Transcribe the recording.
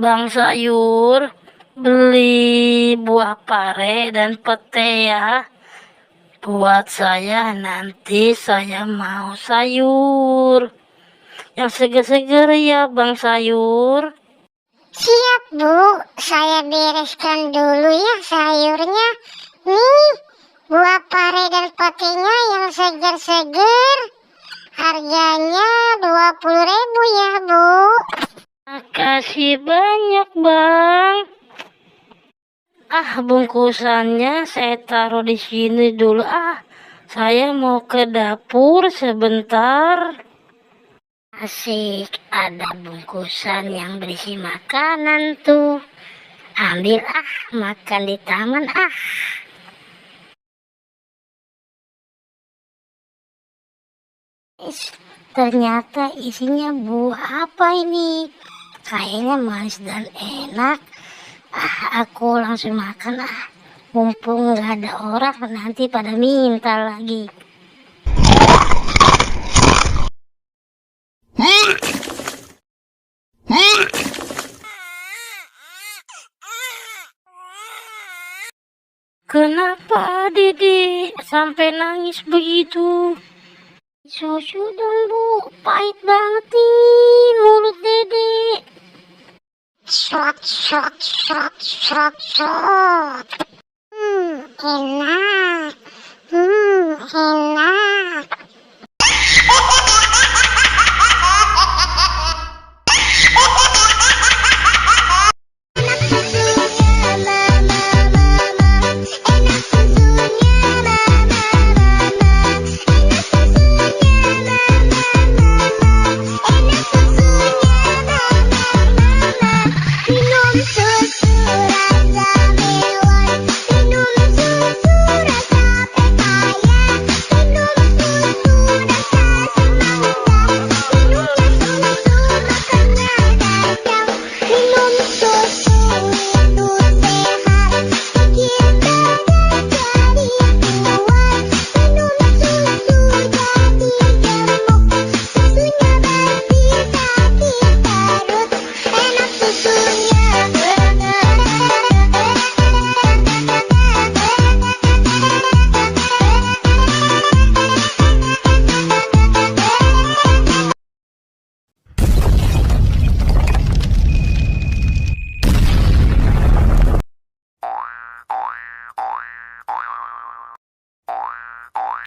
Bang Sayur, beli buah pare dan pete ya. Buat saya nanti saya mau sayur. Yang seger-seger ya Bang Sayur. Siap, Bu. Saya bereskan dulu ya sayurnya. Nih, buah pare dan petenya yang segar-segar. Harganya 20.000 ya, Bu. Makasih banyak Bang. Bungkusannya saya taruh di sini dulu. Saya mau ke dapur sebentar. Asik, ada bungkusan yang berisi makanan tuh. Ambil makan di taman Ternyata isinya buah apa ini? Kayaknya manis dan enak. Aku langsung makan mumpung nggak ada orang nanti pada minta lagi. Kenapa Dede sampai nangis begitu? Susu dong Bu, pahit banget nih mulut Dede. Srot, srot, srot, srot, srot. Enak. Enak.